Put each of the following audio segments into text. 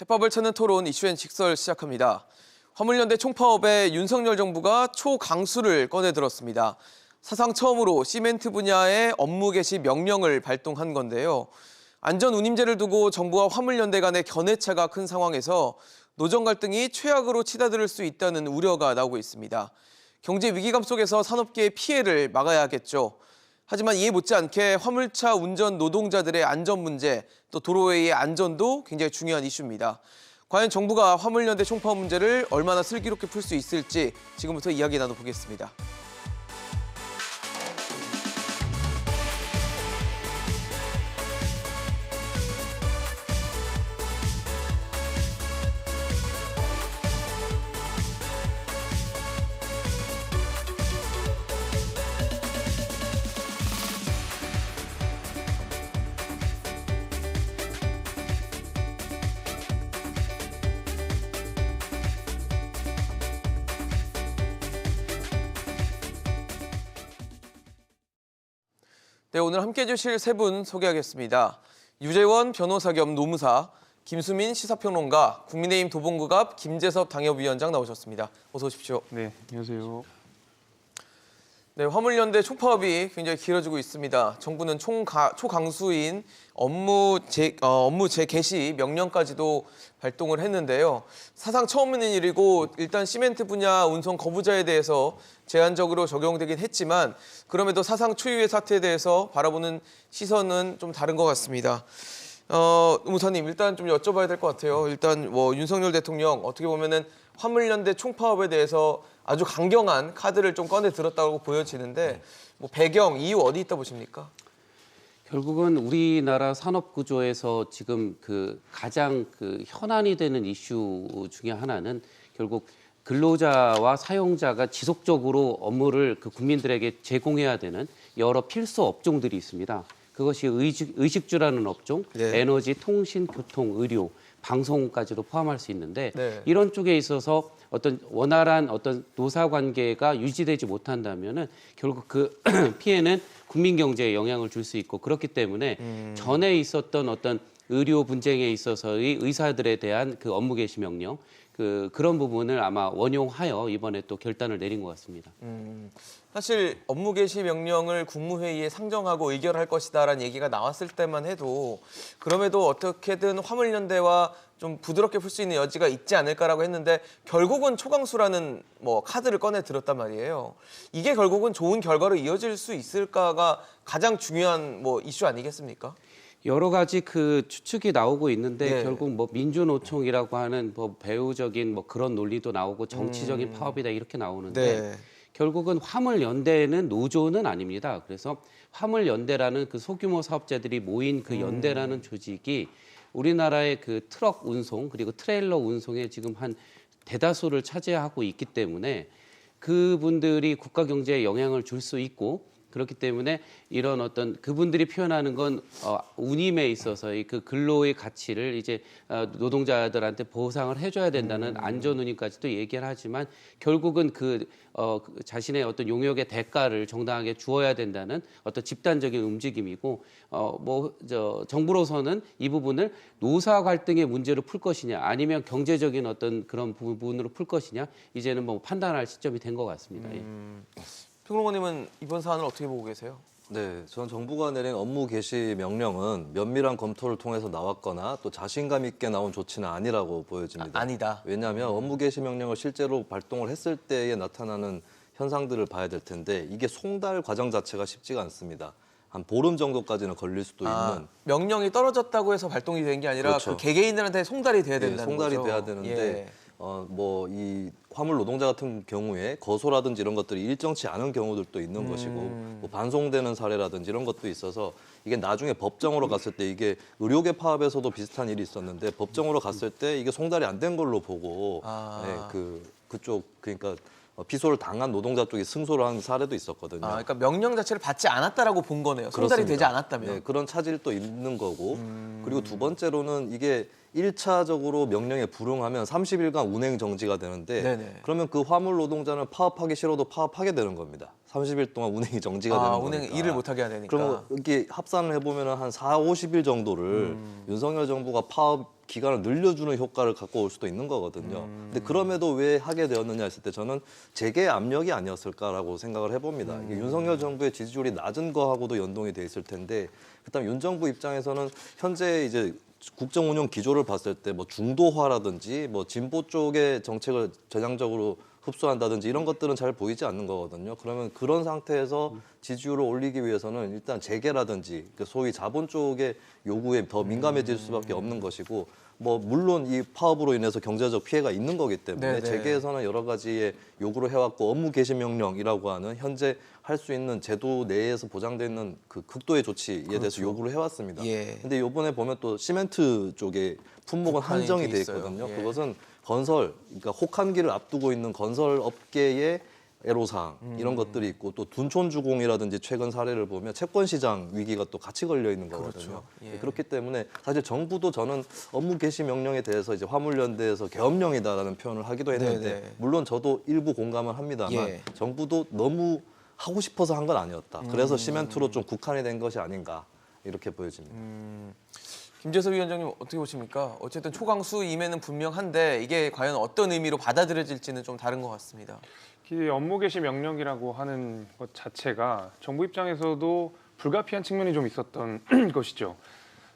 해법을 찾는 토론 이슈앤 직설 시작합니다. 화물연대 총파업에 윤석열 정부가 초강수를 꺼내들었습니다. 사상 처음으로 시멘트 분야의 업무 개시 명령을 발동한 건데요. 안전운임제를 두고 정부와 화물연대 간의 견해차가 큰 상황에서 노정 갈등이 최악으로 치닫을 수 있다는 우려가 나오고 있습니다. 경제 위기감 속에서 산업계의 피해를 막아야겠죠. 하지만 이에 못지않게 화물차 운전 노동자들의 안전 문제, 또 도로의 안전도 굉장히 중요한 이슈입니다. 과연 정부가 화물연대 총파업 문제를 얼마나 슬기롭게 풀 수 있을지 지금부터 이야기 나눠보겠습니다. 네, 오늘 함께해 주실 세 분 소개하겠습니다. 유재원 변호사 겸 노무사, 김수민 시사평론가, 국민의힘 도봉구갑 김재섭 당협위원장 나오셨습니다. 어서 오십시오. 네, 안녕하세요. 네, 화물연대 총파업이 굉장히 길어지고 있습니다. 정부는 초강수인 업무 재개시 명령까지도 발동을 했는데요. 사상 처음 있는 일이고 일단 시멘트 분야 운송 거부자에 대해서 제한적으로 적용되긴 했지만 그럼에도 사상 초유의 사태에 대해서 바라보는 시선은 좀 다른 것 같습니다. 의무사님 일단 좀 여쭤봐야 될 것 같아요. 일단 윤석열 대통령 어떻게 보면은 화물연대 총파업에 대해서 아주 강경한 카드를 좀 꺼내 들었다고 보여지는데 배경, 이유 어디 있다 보십니까? 결국은 우리나라 산업 구조에서 지금 가장 현안이 되는 이슈 중에 하나는 결국 근로자와 사용자가 지속적으로 업무를 국민들에게 제공해야 되는 여러 필수 업종들이 있습니다. 그것이 의식주라는 업종, 네. 에너지, 통신, 교통, 의료, 방송까지도 포함할 수 있는데 네. 이런 쪽에 있어서 어떤 원활한 어떤 노사 관계가 유지되지 못한다면은 결국 그 피해는 국민 경제에 영향을 줄 수 있고 그렇기 때문에 전에 있었던 어떤 의료 분쟁에 있어서의 의사들에 대한 업무 개시 명령 그런 부분을 아마 원용하여 이번에 또 결단을 내린 것 같습니다. 사실 업무 개시 명령을 국무회의에 상정하고 의결할 것이다라는 얘기가 나왔을 때만 해도 그럼에도 어떻게든 화물연대와 좀 부드럽게 풀 수 있는 여지가 있지 않을까라고 했는데 결국은 초강수라는 카드를 꺼내 들었단 말이에요. 이게 결국은 좋은 결과로 이어질 수 있을까가 가장 중요한 이슈 아니겠습니까? 여러 가지 추측이 나오고 있는데 네. 결국 민주노총이라고 하는 배우적인 그런 논리도 나오고 정치적인 파업이다 이렇게 나오는데 네. 결국은 화물연대는 노조는 아닙니다. 그래서 화물연대라는 소규모 사업자들이 모인 연대라는 조직이 우리나라의 트럭 운송 그리고 트레일러 운송에 지금 한 대다수를 차지하고 있기 때문에 그분들이 국가 경제에 영향을 줄 수 있고 그렇기 때문에 이런 어떤 그분들이 표현하는 건 운임에 있어서의 근로의 가치를 이제 노동자들한테 보상을 해줘야 된다는 안전운임까지도 얘기를 하지만 결국은 자신의 어떤 용역의 대가를 정당하게 주어야 된다는 어떤 집단적인 움직임이고 정부로서는 이 부분을 노사 갈등의 문제로 풀 것이냐 아니면 경제적인 어떤 그런 부분으로 풀 것이냐 이제는 판단할 시점이 된 것 같습니다. 예. 평론가님은 이번 사안을 어떻게 보고 계세요? 네, 전 정부가 내린 업무 개시 명령은 면밀한 검토를 통해서 나왔거나 또 자신감 있게 나온 조치는 아니라고 보여집니다. 아니다. 왜냐하면 업무 개시 명령을 실제로 발동을 했을 때에 나타나는 현상들을 봐야 될 텐데 이게 송달 과정 자체가 쉽지가 않습니다. 한 보름 정도까지는 걸릴 수도 있는. 명령이 떨어졌다고 해서 발동이 된 게 아니라 그렇죠. 개개인들한테 송달이 돼야 된다는 송달이 거죠. 돼야 되는데 예. 이 화물 노동자 같은 경우에 거소라든지 이런 것들이 일정치 않은 경우들도 있는 것이고 반송되는 사례라든지 이런 것도 있어서 이게 나중에 법정으로 갔을 때 이게 의료계 파업에서도 비슷한 일이 있었는데 법정으로 갔을 때 이게 송달이 안 된 걸로 보고 그쪽 그러니까 피소를 당한 노동자 쪽이 승소를 한 사례도 있었거든요. 그러니까 명령 자체를 받지 않았다라고 본 거네요. 송달이 그렇습니다. 되지 않았다면. 네, 그런 차질도 있는 거고 그리고 두 번째로는 이게 1차적으로 명령에 불응하면 30일간 운행 정지가 되는데 네네. 그러면 그 화물 노동자는 파업하기 싫어도 파업하게 되는 겁니다. 30일 동안 운행이 정지가 되는 운행 거니까. 일을 못 하게 해야 되니까. 그러면 이게 합산을 해보면 한 4, 50일 정도를 윤석열 정부가 파업 기간을 늘려주는 효과를 갖고 올 수도 있는 거거든요. 근데 그럼에도 왜 하게 되었느냐 했을 때 저는 재계 압력이 아니었을까라고 생각을 해봅니다. 이게 윤석열 정부의 지지율이 낮은 거하고도 연동이 돼 있을 텐데, 그다음 윤 정부 입장에서는 현재 이제 국정 운영 기조를 봤을 때 뭐 중도화라든지 뭐 진보 쪽의 정책을 전향적으로 흡수한다든지 이런 것들은 잘 보이지 않는 거거든요. 그러면 그런 상태에서 지지율을 올리기 위해서는 일단 재계라든지 소위 자본 쪽의 요구에 더 민감해질 수밖에 없는 것이고, 뭐 물론 이 파업으로 인해서 경제적 피해가 있는 거기 때문에 네네. 재계에서는 여러 가지의 요구를 해왔고, 업무 개시 명령이라고 하는 현재 할 수 있는 제도 내에서 보장되어 있는 그 극도의 조치에 대해서 요구를 해왔습니다. 예. 근데 이번에 보면 또 시멘트 쪽에 품목은 국한이 한정이 돼 돼 있어요. 있거든요. 예. 그것은 건설, 그러니까 혹한기를 앞두고 있는 건설 업계의 애로사항 이런 것들이 있고, 또 둔촌주공이라든지 최근 사례를 보면 채권 시장 위기가 또 같이 걸려 있는 거거든요. 그렇죠. 예. 그렇기 때문에 사실 정부도 저는 업무 개시 명령에 대해서 이제 화물연대에서 계엄령이다라는 표현을 하기도 했는데, 네네. 물론 저도 일부 공감을 합니다만 예. 정부도 너무 하고 싶어서 한 건 아니었다. 그래서 시멘트로 좀 국한이 된 것이 아닌가 이렇게 보여집니다. 김재섭 위원장님 어떻게 보십니까? 어쨌든 초강수임에는 분명한데 이게 과연 어떤 의미로 받아들여질지는 좀 다른 것 같습니다. 이 업무 개시 명령이라고 하는 것 자체가 정부 입장에서도 불가피한 측면이 좀 있었던 것이죠.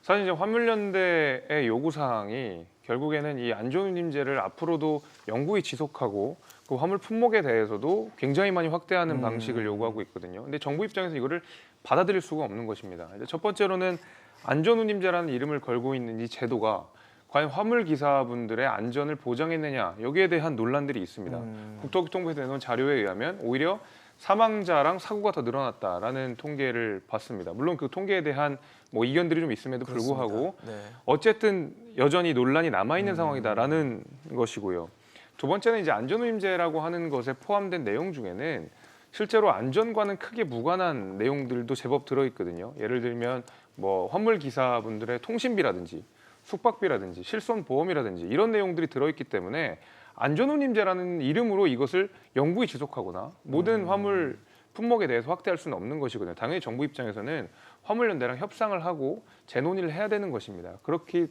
사실 이제 화물연대의 요구 사항이 결국에는 이 안전운임제를 앞으로도 영구히 지속하고 그 화물 품목에 대해서도 굉장히 많이 확대하는 방식을 요구하고 있거든요. 근데 정부 입장에서 이거를 받아들일 수가 없는 것입니다. 이제 첫 번째로는 안전운임제라는 이름을 걸고 있는 이 제도가 과연 화물 기사분들의 안전을 보장했느냐, 여기에 대한 논란들이 있습니다. 국토교통부에서 내놓은 자료에 의하면 오히려 사망자랑 사고가 더 늘어났다라는 통계를 봤습니다. 물론 그 통계에 대한 뭐 이견들이 좀 있음에도 불구하고 네. 어쨌든 여전히 논란이 남아 있는 상황이다라는 것이고요. 두 번째는 이제 안전운임제라고 하는 것에 포함된 내용 중에는 실제로 안전과는 크게 무관한 내용들도 제법 들어 있거든요. 예를 들면 뭐 화물 기사분들의 통신비라든지 숙박비라든지 실손 보험이라든지 이런 내용들이 들어있기 때문에 안전운임제라는 이름으로 이것을 영구히 지속하거나 모든 화물 품목에 대해서 확대할 수는 없는 것이거든요. 당연히 정부 입장에서는 화물연대랑 협상을 하고 재논의를 해야 되는 것입니다.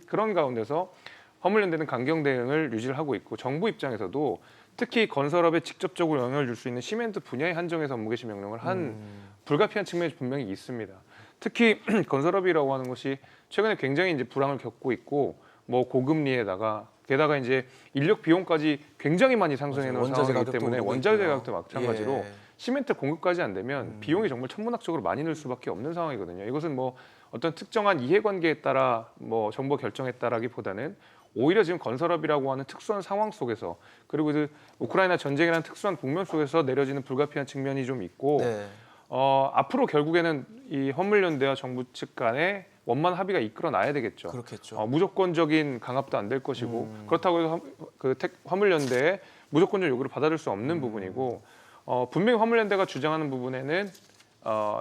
그런 가운데서 화물연대는 강경 대응을 유지를 하고 있고, 정부 입장에서도 특히 건설업에 직접적으로 영향을 줄 수 있는 시멘트 분야에 한정해서 업무 개시 명령을 한 불가피한 측면이 분명히 있습니다. 특히 건설업이라고 하는 것이 최근에 굉장히 이제 불황을 겪고 있고, 뭐 고금리에다가 게다가 이제 인력 비용까지 굉장히 많이 상승해 놓은 원자재 상황이기 가격도 때문에 오르고 원자재 있고요. 가격도 마찬가지로 예. 시멘트 공급까지 안 되면 비용이 정말 천문학적으로 많이 늘 수밖에 없는 상황이거든요. 이것은 뭐 어떤 특정한 이해관계에 따라 뭐 정부가 결정했다라기보다는 오히려 지금 건설업이라고 하는 특수한 상황 속에서, 그리고 그 우크라이나 전쟁이라는 특수한 국면 속에서 내려지는 불가피한 측면이 좀 있고, 네. 앞으로 결국에는 이 화물연대와 정부 측 간에 원만 합의가 이끌어 나야 되겠죠. 그렇겠죠. 무조건적인 강압도 안 될 것이고, 그렇다고 해서 화물연대의 무조건적 요구를 받아들일 수 없는 부분이고, 분명히 화물연대가 주장하는 부분에는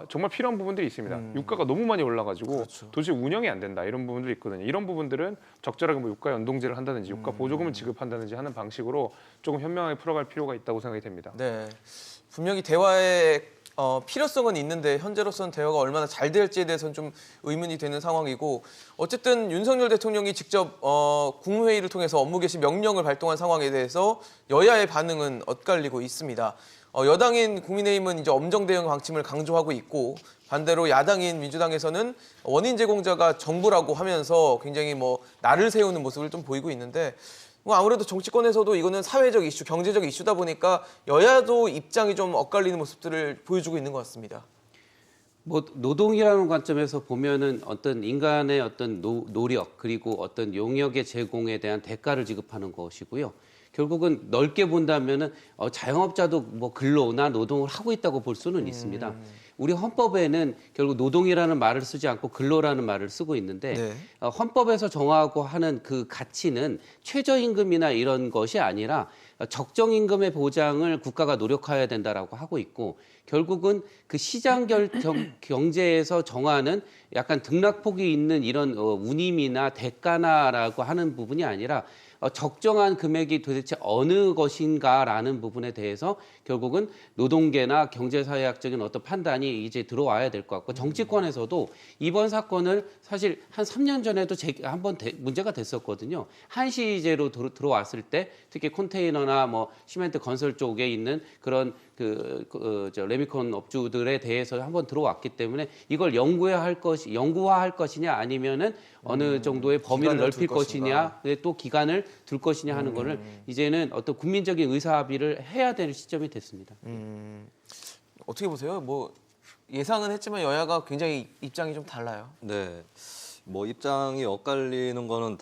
정말 필요한 부분들이 있습니다. 유가가 너무 많이 올라가지고 그렇죠. 도저히 운영이 안 된다, 이런 부분들이 있거든요. 이런 부분들은 적절하게 뭐 유가 연동제를 한다든지 유가 보조금을 지급한다든지 하는 방식으로 조금 현명하게 풀어갈 필요가 있다고 생각이 됩니다. 네. 분명히 대화의 필요성은 있는데 현재로서는 대화가 얼마나 잘 될지에 대해서는 좀 의문이 되는 상황이고, 어쨌든 윤석열 대통령이 직접 국무회의를 통해서 업무 개시 명령을 발동한 상황에 대해서 여야의 반응은 엇갈리고 있습니다. 여당인 국민의힘은 이제 엄정 대응 방침을 강조하고 있고, 반대로 야당인 민주당에서는 원인 제공자가 정부라고 하면서 굉장히 뭐 날을 세우는 모습을 좀 보이고 있는데, 뭐 아무래도 정치권에서도 이거는 사회적 이슈, 경제적 이슈다 보니까 여야도 입장이 좀 엇갈리는 모습들을 보여주고 있는 것 같습니다. 뭐 노동이라는 관점에서 보면은 어떤 인간의 어떤 노력 그리고 어떤 용역의 제공에 대한 대가를 지급하는 것이고요. 결국은 넓게 본다면은 자영업자도 뭐 근로나 노동을 하고 있다고 볼 수는 있습니다. 우리 헌법에는 결국 노동이라는 말을 쓰지 않고 근로라는 말을 쓰고 있는데, 네. 헌법에서 정하고 하는 그 가치는 최저임금이나 이런 것이 아니라 적정임금의 보장을 국가가 노력해야 된다라고 하고 있고, 결국은 그 시장 경제에서 정하는 약간 등락폭이 있는 이런 운임이나 대가나라고 하는 부분이 아니라 적정한 금액이 도대체 어느 것인가라는 부분에 대해서 결국은 노동계나 경제사회학적인 어떤 판단이 이제 들어와야 될 것 같고 정치권에서도 이번 사건을 사실 한 3년 전에도 한번 문제가 됐었거든요. 한시제로 들어왔을 때 특히 컨테이너나 뭐 시멘트 건설 쪽에 있는 그런 레미콘 업주들에 대해서 한번 들어왔기 때문에 이걸 영구화할 것이냐 아니면은 어느 정도의 범위를 기간을 넓힐 둘 것인가. 것이냐, 또 기간을 둘 것이냐 하는 거를 이제는 어떤 국민적인 의사 합의를 해야 되는 시점이 됐습니다. 어떻게 보세요? 뭐 예상은 했지만 여야가 굉장히 입장이 좀 달라요. 네. 뭐 입장이 엇갈리는 거는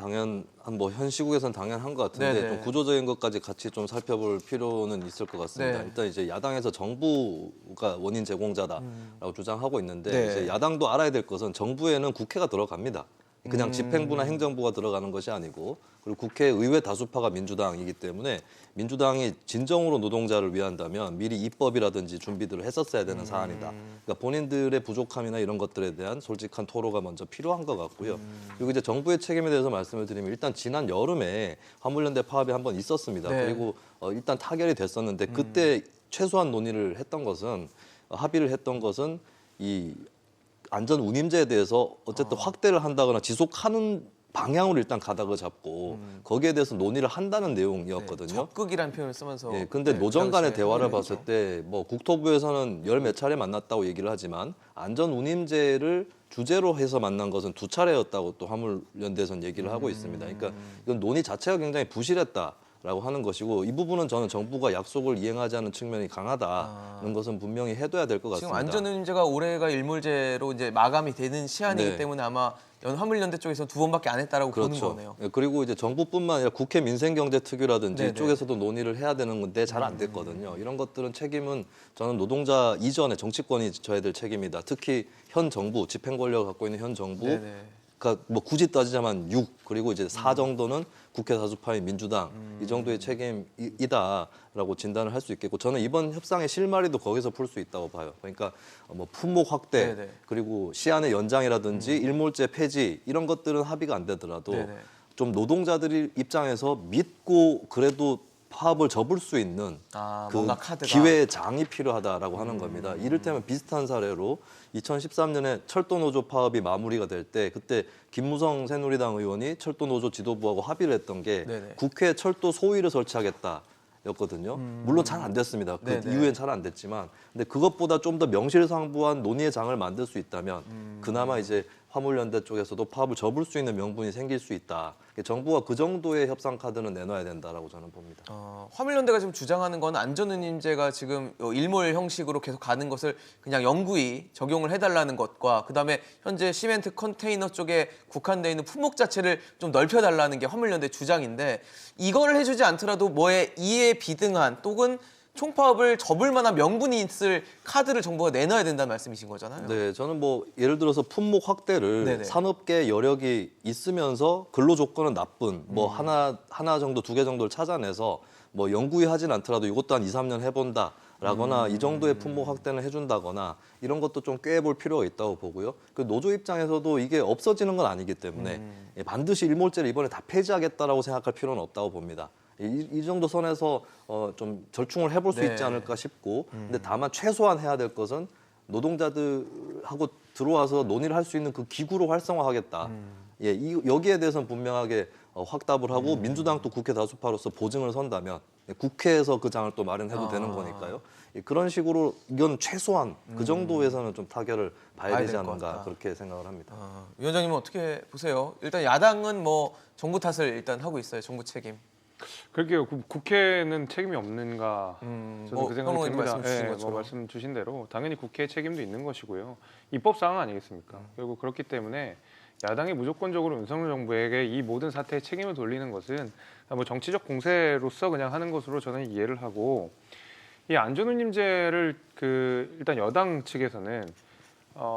뭐 현 시국에선 당연한 것 같은데 네네. 좀 구조적인 것까지 같이 좀 살펴볼 필요는 있을 것 같습니다. 네. 일단 이제 야당에서 정부가 원인 제공자다라고 주장하고 있는데 네. 이제 야당도 알아야 될 것은 정부에는 국회가 들어갑니다. 그냥 집행부나 행정부가 들어가는 것이 아니고 그리고 국회 의회 다수파가 민주당이기 때문에 민주당이 진정으로 노동자를 위한다면 미리 입법이라든지 준비들을 했었어야 되는 사안이다. 그러니까 본인들의 부족함이나 이런 것들에 대한 솔직한 토로가 먼저 필요한 것 같고요. 그리고 이제 정부의 책임에 대해서 말씀을 드리면 일단 지난 여름에 화물연대 파업이 한번 있었습니다. 네. 그리고 일단 타결이 됐었는데 그때 최소한 논의를 했던 것은 합의를 했던 것은 이 안전 운임제에 대해서 어쨌든 확대를 한다거나 지속하는 방향으로 일단 가닥을 잡고 거기에 대해서 논의를 한다는 내용이었거든요. 적극이라는 표현을 쓰면서. 예, 근데 네, 노정 간의 당시에 대화를 합의를 봤을 했죠. 때 뭐 국토부에서는 열 몇 차례 만났다고 얘기를 하지만 안전 운임제를 주제로 해서 만난 것은 2차례였다고 또 화물연대에서는 얘기를 하고 있습니다. 그러니까 이건 논의 자체가 굉장히 부실했다라고 하는 것이고 이 부분은 저는 정부가 약속을 이행하지 않은 측면이 강하다는 것은 분명히 해둬야 될 것 지금 같습니다. 안전운임제가 올해가 일몰제로 이제 마감이 되는 시한이기 네. 때문에 아마 화물연대 쪽에서 2번밖에 안 했다라고 보는 거네요. 예, 그리고 이제 정부뿐만 아니라 국회 민생경제특위라든지 네네. 이쪽에서도 논의를 해야 되는 건데 잘 안 됐거든요. 이런 것들은 책임은 저는 노동자 이전에 정치권이 져야 될 책임이다. 특히 현 정부, 집행 권력을 갖고 있는 현 정부, 네네. 그러니까 뭐 굳이 따지자면 6 그리고 이제 4 정도는 국회 다수파인 민주당 이 정도의 책임이다라고 진단을 할 수 있겠고 저는 이번 협상의 실마리도 거기서 풀 수 있다고 봐요. 그러니까 뭐 품목 확대 네네. 그리고 시한의 연장이라든지 일몰제 폐지 이런 것들은 합의가 안 되더라도 네네. 좀 노동자들 입장에서 믿고 그래도 파업을 접을 수 있는 그 뭔가 카드가. 기회의 장이 필요하다라고 하는 겁니다. 이를테면 비슷한 사례로 2013년에 철도노조 파업이 마무리가 될 때 그때 김무성 새누리당 의원이 철도노조 지도부하고 합의를 했던 게 네네. 국회 철도 소위를 설치하겠다였거든요. 물론 잘 안 됐습니다. 그 네네. 이후엔 잘 안 됐지만 근데 그것보다 좀 더 명실상부한 논의의 장을 만들 수 있다면 그나마 이제 화물연대 쪽에서도 파업을 접을 수 있는 명분이 생길 수 있다. 정부가 그 정도의 협상 카드는 내놔야 된다라고 저는 봅니다. 화물연대가 지금 주장하는 건 안전운임제가 지금 일몰 형식으로 계속 가는 것을 그냥 영구히 적용을 해달라는 것과 그다음에 현재 시멘트 컨테이너 쪽에 국한되어 있는 품목 자체를 좀 넓혀달라는 게 화물연대 주장인데 이거를 해주지 않더라도 뭐에 이에 비등한 또는 총파업을 접을 만한 명분이 있을 카드를 정부가 내놔야 된다는 말씀이신 거잖아요. 네, 저는 뭐 예를 들어서 품목 확대를 네네. 산업계 여력이 있으면서 근로 조건은 나쁜 뭐 하나 정도 2개 정도를 찾아내서 뭐 영구히 하진 않더라도 이것도 한 2, 3년 해본다라거나 이 정도의 품목 확대는 해준다거나 이런 것도 좀 꾀해볼 필요가 있다고 보고요. 그 노조 입장에서도 이게 없어지는 건 아니기 때문에 반드시 일몰제를 이번에 다 폐지하겠다라고 생각할 필요는 없다고 봅니다. 이 정도 선에서 좀 절충을 해볼 수 네. 있지 않을까 싶고 근데 다만 최소한 해야 될 것은 노동자들하고 들어와서 논의를 할 수 있는 그 기구로 활성화하겠다. 예, 여기에 대해서는 분명하게 확답을 하고 민주당도 국회 다수파로서 보증을 선다면 국회에서 그 장을 또 마련해도 되는 거니까요. 예, 그런 식으로 이건 최소한 그 정도에서는 좀 타결을 봐야 봐야 되지 될것 않는가 같다. 그렇게 생각을 합니다. 위원장님은 어떻게 보세요? 일단 야당은 뭐 정부 탓을 일단 하고 있어요. 정부 책임. 그러게요. 국회는 책임이 없는가? 저는 뭐 그 생각이 평론가님 듭니다. 말씀 주신 뭐 것처럼. 말씀 주신 대로 당연히 국회의 책임도 있는 것이고요. 입법 사항 아니겠습니까? 결국 그렇기 때문에 야당이 무조건적으로 윤석열 정부에게 이 모든 사태의 책임을 돌리는 것은 뭐 정치적 공세로서 그냥 하는 것으로 저는 이해를 하고 이 안전운임제를 일단 여당 측에서는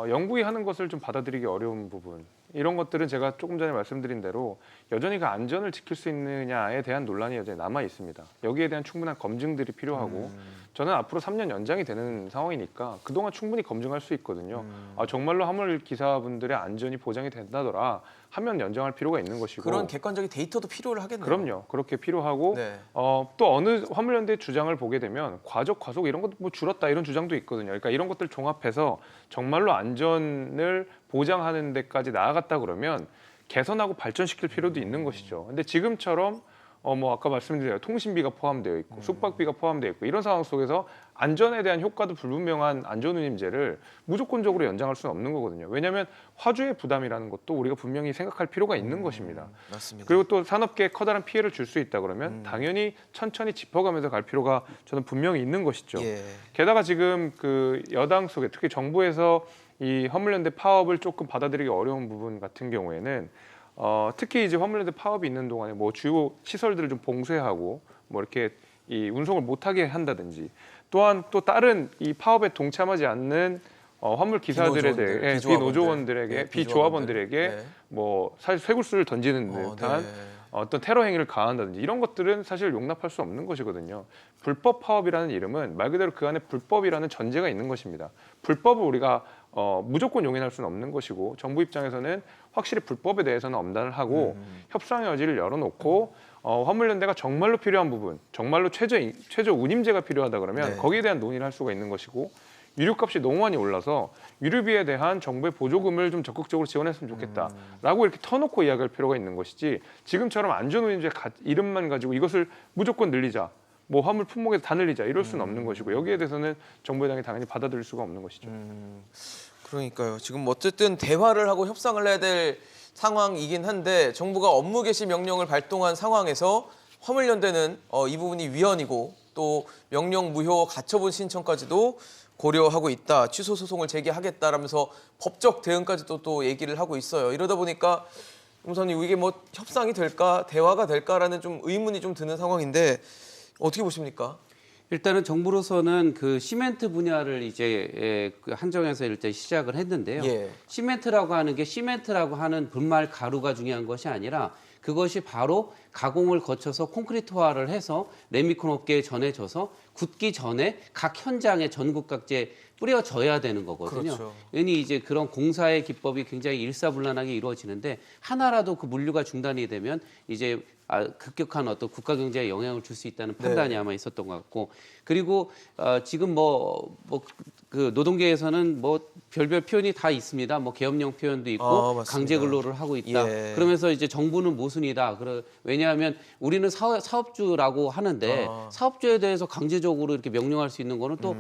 영구히 하는 것을 좀 받아들이기 어려운 부분 이런 것들은 제가 조금 전에 말씀드린 대로 여전히 그 안전을 지킬 수 있느냐에 대한 논란이 여전히 남아 있습니다. 여기에 대한 충분한 검증들이 필요하고 저는 앞으로 3년 연장이 되는 상황이니까 그동안 충분히 검증할 수 있거든요. 정말로 화물 기사분들의 안전이 보장이 된다더라 하면 연장할 필요가 있는 것이고 그런 객관적인 데이터도 필요를 하겠네요. 그럼요. 그렇게 필요하고 네. 또 어느 화물연대 주장을 보게 되면 과속 이런 것도 뭐 줄었다 이런 주장도 있거든요. 그러니까 이런 것들 종합해서 정말로 안전을 보장하는 데까지 나아갔다 그러면 개선하고 발전시킬 필요도 있는 것이죠. 근데 지금처럼 뭐 아까 말씀드린 대로 통신비가 포함되어 있고 숙박비가 포함되어 있고 이런 상황 속에서 안전에 대한 효과도 불분명한 안전운임제를 무조건적으로 연장할 수는 없는 거거든요. 왜냐하면 화주의 부담이라는 것도 우리가 분명히 생각할 필요가 있는 것입니다. 맞습니다. 그리고 또 산업계에 커다란 피해를 줄 수 있다 그러면 당연히 천천히 짚어가면서 갈 필요가 저는 분명히 있는 것이죠. 예. 게다가 지금 그 여당 속에 특히 정부에서 이 화물연대 파업을 조금 받아들이기 어려운 부분 같은 경우에는 특히 이제 화물연대 파업이 있는 동안에 뭐 주요 시설들을 좀 봉쇄하고 뭐 이렇게 이 운송을 못하게 한다든지 또한 또 다른 이 파업에 동참하지 않는 화물 기사들에 대해 비노조원들에게 비조합원들에게 뭐 사실 쇠굴수를 던지는 듯한 어떤 테러 행위를 가한다든지 이런 것들은 사실 용납할 수 없는 것이거든요. 불법 파업이라는 이름은 말 그대로 그 안에 불법이라는 전제가 있는 것입니다. 불법을 우리가 무조건 용인할 수는 없는 것이고 정부 입장에서는 확실히 불법에 대해서는 엄단을 하고 협상의 여지를 열어놓고 화물연대가 정말로 필요한 부분, 정말로 최저 운임제가 필요하다 그러면 거기에 대한 논의를 할 수가 있는 것이고 유류값이 너무 많이 올라서 유류비에 대한 정부의 보조금을 좀 적극적으로 지원했으면 좋겠다라고 이렇게 터놓고 이야기할 필요가 있는 것이지 지금처럼 안전운임제 이름만 가지고 이것을 무조건 늘리자. 뭐 화물 품목에서 다 늘리자 이럴 수는 없는 것이고 여기에 대해서는 정부 여당이 당연히 받아들일 수가 없는 것이죠. 그러니까요. 지금 어쨌든 대화를 하고 협상을 해야 될 상황이긴 한데 정부가 업무 개시 명령을 발동한 상황에서 화물연대는 이 부분이 위헌이고 또 명령 무효 가처분 신청까지도 고려하고 있다. 취소 소송을 제기하겠다라면서 법적 대응까지도 또 얘기를 하고 있어요. 이러다 보니까 용사님 이게 뭐 협상이 될까 대화가 될까라는 좀 의문이 좀 드는 상황인데 어떻게 보십니까? 일단은 정부로서는 그 시멘트 분야를 이제 그 한정해서 일단 시작을 했는데요. 예. 시멘트라고 하는 게 시멘트라고 하는 분말 가루가 중요한 것이 아니라 그것이 바로 가공을 거쳐서 콘크리트화를 해서 레미콘 업계에 전해져서 굳기 전에 각 현장에 전국 각지에 뿌려져야 되는 거거든요. 그렇죠. 이니 이제 그런 공사의 기법이 굉장히 일사불란하게 이루어지는데 하나라도 그 물류가 중단이 되면 이제 급격한 어떤 국가 경제에 영향을 줄 수 있다는 판단이 아마 있었던 것 같고 그리고 지금 그 노동계에서는 뭐 별별 표현이 다 있습니다. 뭐 계엄령 표현도 있고 맞습니다. 강제 근로를 하고 있다. 예. 그러면서 이제 정부는 모순이다. 왜냐하면 우리는 사업주라고 하는데 사업주에 대해서 강제적으로 이렇게 명령할 수 있는 거는 또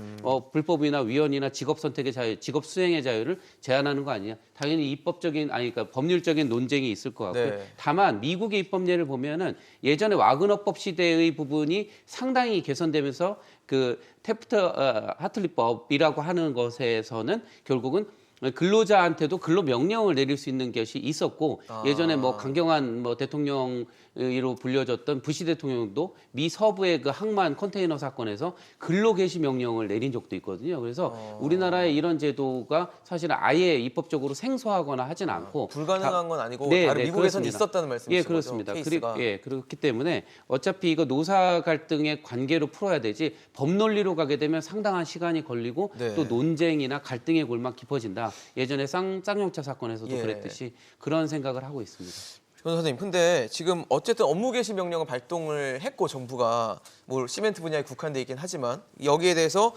불법이나 위헌이나 직업 선택의 자유, 직업 수행의 자유를 제한하는 거 아니냐. 당연히 그러니까 법률적인 논쟁이 있을 것 같고요. 네. 다만 미국의 입법례를 보면은 예전에 와그너법 시대의 부분이 상당히 개선되면서 그 테프트 하틀리법이라고 하는 것에서는 결국은 근로자한테도 근로 명령을 내릴 수 있는 것이 있었고 예전에 뭐 강경한 뭐 대통령으로 불려졌던 부시 대통령도 미 서부의 그 항만 컨테이너 사건에서 근로 개시 명령을 내린 적도 있거든요. 그래서 우리나라의 이런 제도가 사실은 아예 입법적으로 생소하거나 하진 않고 불가능한 건 아니고 네, 다른 네, 미국에서는 그렇습니다. 있었다는 말씀이시죠? 예, 그렇습니다. 케이스가. 그렇기 때문에 어차피 이거 노사 갈등의 관계로 풀어야 되지 법 논리로 가게 되면 상당한 시간이 걸리고 네. 또 논쟁이나 갈등의 골막 깊어진다. 예전에 쌍용차 사건에서도 예. 그랬듯이 그런 생각을 하고 있습니다. 변호사님, 근데 지금 어쨌든 업무 개시 명령을 발동을 했고 정부가 뭐 시멘트 분야에 국한돼 있긴 하지만 여기에 대해서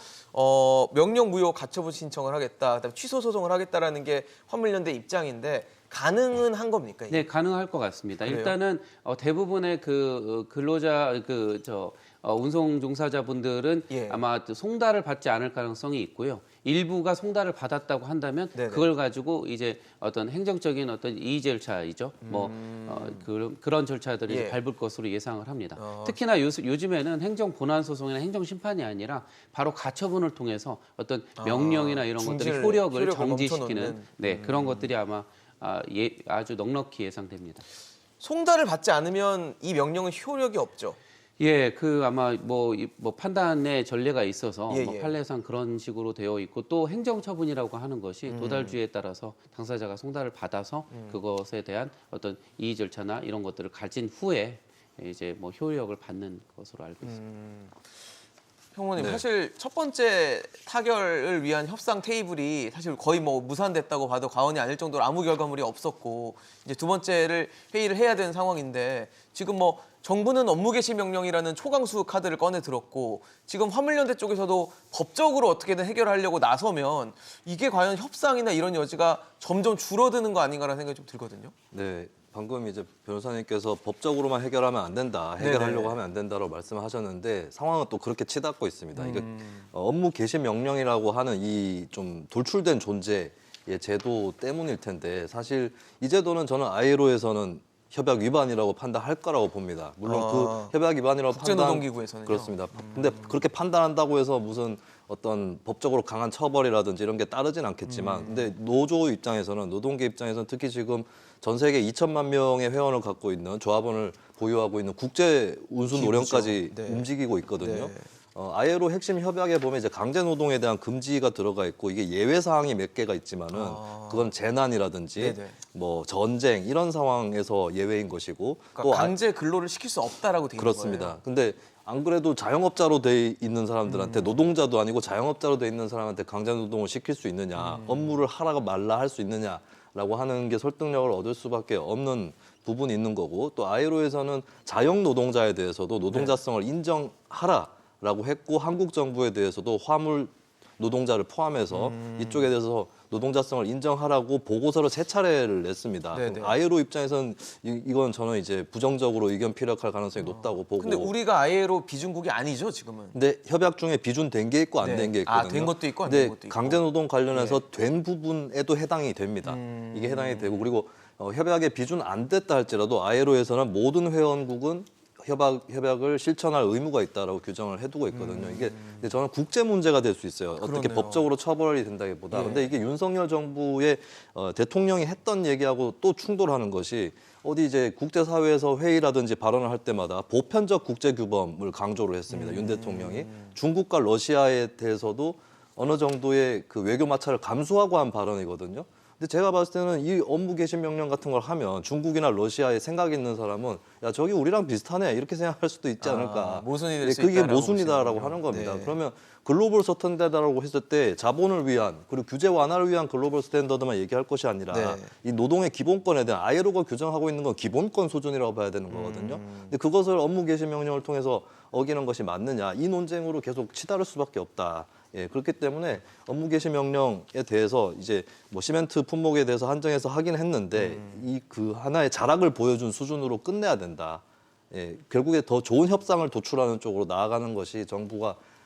명령 무효 가처분 신청을 하겠다, 그다음에 취소 소송을 하겠다라는 게 화물연대 입장인데 가능은 한 겁니까? 이게? 네, 가능할 것 같습니다. 그래요? 일단은 대부분의 그 근로자 운송 종사자분들은 예. 아마 송달을 받지 않을 가능성이 있고요. 일부가 송달을 받았다고 한다면 네네. 그걸 가지고 이제 어떤 행정적인 어떤 이의 절차이죠. 그런 절차들을 이제 예. 밟을 것으로 예상을 합니다. 특히나 요즘에는 행정 본안 소송이나 행정 심판이 아니라 바로 가처분을 통해서 어떤 명령이나 이런 것들의 효력을 정지시키는 그런 것들이 아마 아주 넉넉히 예상됩니다. 송달을 받지 않으면 이 명령은 효력이 없죠. 예, 아마 뭐 판단의 전례가 있어서 예, 뭐 예. 판례상 그런 식으로 되어 있고 또 행정처분이라고 하는 것이 도달주의에 따라서 당사자가 송달을 받아서 그것에 대한 어떤 이의 절차나 이런 것들을 가진 후에 이제 뭐 효력을 받는 것으로 알고 있습니다. 형무님 네. 사실 첫 번째 타결을 위한 협상 테이블이 사실 거의 뭐 무산됐다고 봐도 과언이 아닐 정도로 아무 결과물이 없었고 이제 두 번째를 회의를 해야 되는 상황인데 지금 뭐 정부는 업무 개시 명령이라는 초강수 카드를 꺼내 들었고 지금 화물연대 쪽에서도 법적으로 어떻게든 해결하려고 나서면 이게 과연 협상이나 이런 여지가 점점 줄어드는 거 아닌가라는 생각이 좀 들거든요. 네, 방금 이제 변호사님께서 법적으로만 해결하면 안 된다, 해결하려고 네네. 하면 안 된다라고 말씀하셨는데 상황은 또 그렇게 치닫고 있습니다. 이게 업무 개시 명령이라고 하는 이 좀 돌출된 존재의 제도 때문일 텐데 사실 이 제도는 저는 ILO에서는 협약 위반이라고 판단할 거라고 봅니다. 물론 그 협약 위반이라고 국제노동기구에서는요. 그렇습니다. 근데 그렇게 판단한다고 해서 무슨 어떤 법적으로 강한 처벌이라든지 이런 게 따르진 않겠지만 근데 노조 입장에서는 노동계 입장에서는 특히 지금 전 세계 2천만 명의 회원을 갖고 있는 조합원을 보유하고 있는 국제 운수 기구죠. 노령까지 네. 움직이고 있거든요. 네. ILO 핵심 협약에 보면 이제 강제 노동에 대한 금지가 들어가 있고 이게 예외 사항이 몇 개가 있지만은 그건 재난이라든지 네네. 뭐 전쟁 이런 상황에서 예외인 것이고 그러니까 또 강제 근로를 시킬 수 없다라고 돼 있는 그렇습니다. 거예요. 근데 안 그래도 자영업자로 돼 있는 사람들한테 노동자도 아니고 자영업자로 돼 있는 사람한테 강제 노동을 시킬 수 있느냐, 업무를 하라가 말라 할 수 있느냐라고 하는 게 설득력을 얻을 수밖에 없는 부분이 있는 거고 또 ILO에서는 자영 노동자에 대해서도 노동자성을 인정하라라고 했고 한국 정부에 대해서도 화물 노동자를 포함해서 이쪽에 대해서 노동자성을 인정하라고 보고서를 3차례를 냈습니다. 네네. ILO 입장에서는 이건 저는 이제 부정적으로 의견 피력할 가능성이 높다고 보고. 근데 우리가 ILO 비준국이 아니죠 지금은. 근데 협약 중에 비준된 게 있고 안 네. 된 게 아, 있거든요. 된 것도 있고 안 근데 된 것도 있고. 강제노동 관련해서 된 부분에도 해당이 됩니다. 이게 해당이 되고 그리고 협약에 비준 안 됐다 할지라도 ILO에서는 모든 회원국은 협약을 실천할 의무가 있다라고 규정을 해두고 있거든요. 이게 근데 저는 국제 문제가 될 수 있어요. 어떻게 그러네요. 법적으로 처벌이 된다기보다. 예. 근데 이게 윤석열 정부의 대통령이 했던 얘기하고 또 충돌하는 것이 어디 이제 국제사회에서 회의라든지 발언을 할 때마다 보편적 국제규범을 강조를 했습니다. 윤 대통령이 중국과 러시아에 대해서도 어느 정도의 그 외교 마찰을 감수하고 한 발언이거든요. 근데 제가 봤을 때는 이 업무 개시 명령 같은 걸 하면 중국이나 러시아에 생각 있는 사람은 야 저기 우리랑 비슷하네 이렇게 생각할 수도 있지 않을까. 모순이 될 네, 수 그게 있다라고 모순이다라고 보시는군요. 하는 겁니다. 네. 그러면 글로벌 스탠다드라고 했을 때 자본을 위한 그리고 규제 완화를 위한 글로벌 스탠다드만 얘기할 것이 아니라 네. 이 노동의 기본권에 대한 ILO가 규정하고 있는 건 기본권 수준이라고 봐야 되는 거거든요. 근데 그것을 업무 개시 명령을 통해서 어기는 것이 맞느냐 이 논쟁으로 계속 치달을 수밖에 없다. 예, 그렇기 때문에 업무 개시 명령에 대해서 이제 뭐 시멘트 품목에 대해서 한정해서 하긴 했는데 이 그 하나의 자락을 보여준 수준으로 끝내야 된다. 예, 결국에 더 좋은 협상을 도출하는 쪽으로 나아가는 것이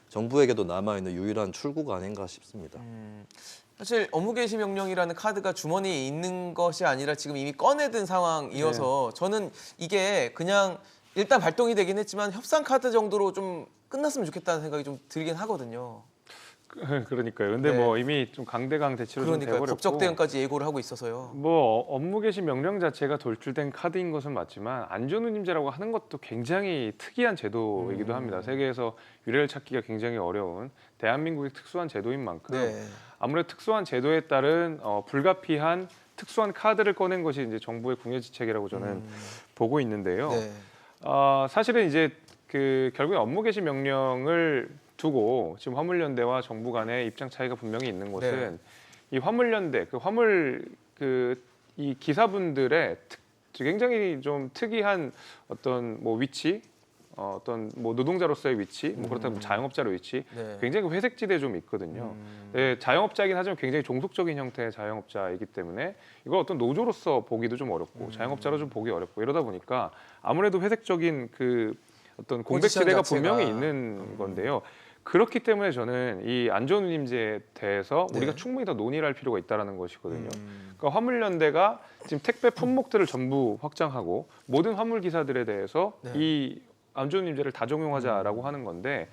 정부에게도 남아있는 유일한 출구가 아닌가 싶습니다. 사실 업무 개시 명령이라는 카드가 주머니에 있는 것이 아니라 지금 이미 꺼내든 상황이어서 저는 이게 그냥 일단 발동이 되긴 했지만 협상 카드 정도로 좀 끝났으면 좋겠다는 생각이 좀 들긴 하거든요. 그러니까요. 근데 네. 뭐 이미 좀 강대강 대치로 좀 그러니까 돼버렸고 법적 대응까지 예고를 하고 있어서요. 뭐 업무 개시 명령 자체가 돌출된 카드인 것은 맞지만 안전운임제라고 하는 것도 굉장히 특이한 제도이기도 합니다. 세계에서 유례를 찾기가 굉장히 어려운 대한민국의 특수한 제도인 만큼 네. 아무래도 특수한 제도에 따른 불가피한 특수한 카드를 꺼낸 것이 이제 정부의 궁예지책이라고 저는 보고 있는데요. 네. 사실은 이제 그 결국에 업무 개시 명령을 두고 지금 화물연대와 정부 간의 입장 차이가 분명히 있는 것은 네. 이 화물연대 이 기사분들의 굉장히 좀 특이한 어떤 뭐 위치, 어떤 뭐 노동자로서의 위치, 뭐 그렇다면 자영업자로의 위치, 네. 굉장히 회색지대에 좀 있거든요. 네, 자영업자이긴 하지만 굉장히 종속적인 형태의 자영업자이기 때문에 이걸 어떤 노조로서 보기도 좀 어렵고 자영업자로 좀 보기 어렵고 이러다 보니까 아무래도 회색적인 그 어떤 공백지대가 포지션 분명히 자체가. 있는 건데요. 그렇기 때문에 저는 이 안전운임제에 대해서 네. 우리가 충분히 더 논의를 할 필요가 있다는 것이거든요. 그러니까 화물연대가 지금 택배 품목들을 전부 확장하고 모든 화물 기사들에 대해서 네. 이 안전운임제를 다 적용하자라고 하는 건데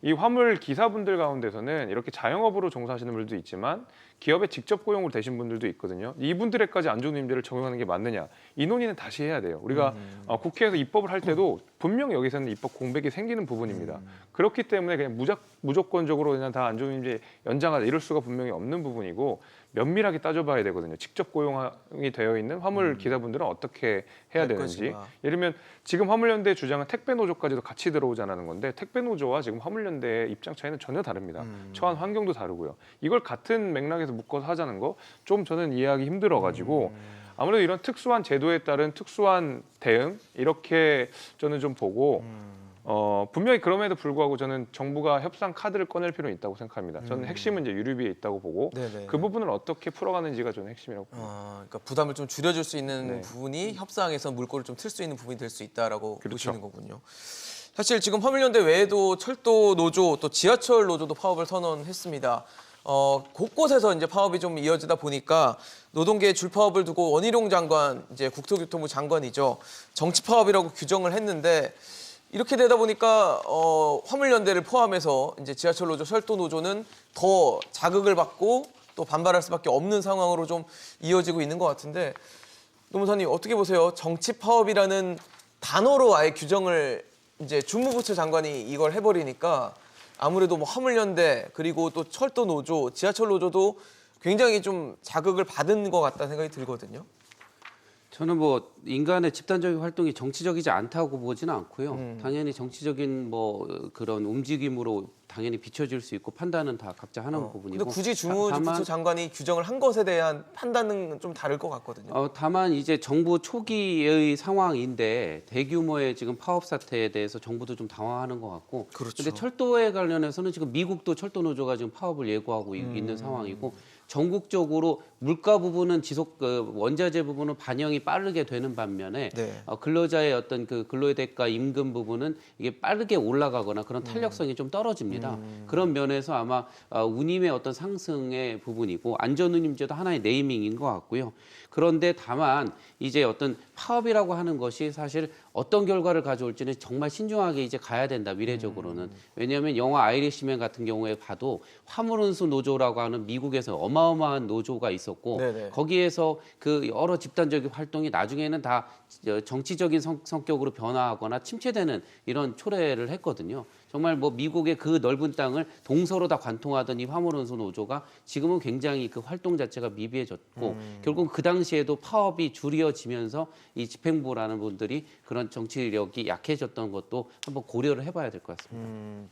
이 화물 기사분들 가운데서는 이렇게 자영업으로 종사하시는 분들도 있지만 기업에 직접 고용으로 되신 분들도 있거든요. 이분들에까지 안전운임제를 적용하는 게 맞느냐 이 논의는 다시 해야 돼요. 우리가 국회에서 입법을 할 때도 분명히 여기서는 입법 공백이 생기는 부분입니다. 그렇기 때문에 그냥 무조건적으로 그냥 다 안전운임제 연장하자 이럴 수가 분명히 없는 부분이고 면밀하게 따져봐야 되거든요. 직접 고용이 되어 있는 화물 기사분들은 어떻게 해야 할 되는지. 것인가. 예를 들면 지금 화물연대의 주장은 택배 노조까지도 같이 들어오자는 건데 택배 노조와 지금 화물연대의 입장 차이는 전혀 다릅니다. 처한 환경도 다르고요. 이걸 같은 맥락에서 묶어서 하자는 거 좀 저는 이해하기 힘들어가지고 아무래도 이런 특수한 제도에 따른 특수한 대응 이렇게 저는 좀 보고 분명히 그럼에도 불구하고 저는 정부가 협상 카드를 꺼낼 필요는 있다고 생각합니다. 저는 핵심은 이제 유류비에 있다고 보고 네네. 그 부분을 어떻게 풀어가는지가 저는 핵심이라고 봅니다. 그러니까 부담을 좀 줄여줄 수 있는 네. 부분이 협상에서 물꼬를 좀 틀 수 있는 부분이 될 수 있다라고 그렇죠. 보시는 거군요. 사실 지금 화물연대 외에도 철도 노조 또 지하철 노조도 파업을 선언했습니다. 곳곳에서 이제 파업이 좀 이어지다 보니까 노동계의 줄파업을 두고 원희룡 장관, 이제 국토교통부 장관이죠. 정치 파업이라고 규정을 했는데 이렇게 되다 보니까 화물연대를 포함해서 이제 지하철 노조, 철도 노조는 더 자극을 받고 또 반발할 수밖에 없는 상황으로 좀 이어지고 있는 것 같은데 노무사님 어떻게 보세요? 정치 파업이라는 단어로 아예 규정을 이제 주무부처 장관이 이걸 해버리니까 아무래도 뭐 화물연대 그리고 또 철도 노조, 지하철 노조도 굉장히 좀 자극을 받은 것 같다는 생각이 들거든요. 저는 뭐 인간의 집단적인 활동이 정치적이지 않다고 보지는 않고요. 당연히 정치적인 뭐 그런 움직임으로 당연히 비춰질 수 있고 판단은 다 각자 하는 부분이고. 근데 굳이 주무부처 장관이 규정을 한 것에 대한 판단은 좀 다를 것 같거든요. 다만 이제 정부 초기의 상황인데 대규모의 지금 파업 사태에 대해서 정부도 좀 당황하는 것 같고. 그렇죠. 근데 철도에 관련해서는 지금 미국도 철도 노조가 지금 파업을 예고하고 있는 상황이고. 전국적으로 물가 부분은 원자재 부분은 반영이 빠르게 되는 반면에 네. 근로자의 어떤 그 근로의 대가 임금 부분은 이게 빠르게 올라가거나 그런 탄력성이 좀 떨어집니다. 그런 면에서 아마 운임의 어떤 상승의 부분이고 안전운임제도 하나의 네이밍인 것 같고요. 그런데 다만 이제 어떤 파업이라고 하는 것이 사실 어떤 결과를 가져올지는 정말 신중하게 이제 가야 된다 미래적으로는. 왜냐하면 영화 아이리시맨 같은 경우에 봐도 화물운수 노조라고 하는 미국에서 어마어마한 노조가 있었고 네네. 거기에서 그 여러 집단적인 활동이 나중에는 다 정치적인 성격으로 변화하거나 침체되는 이런 초래를 했거든요. 정말 뭐 미국의 그 넓은 땅을 동서로 다 관통하던 이 화물운수 노조가 지금은 굉장히 그 활동 자체가 미비해졌고 결국 그 당시에도 파업이 줄이어지면서 이 집행부라는 분들이 그런 정치력이 약해졌던 것도 한번 고려를 해봐야 될 것 같습니다.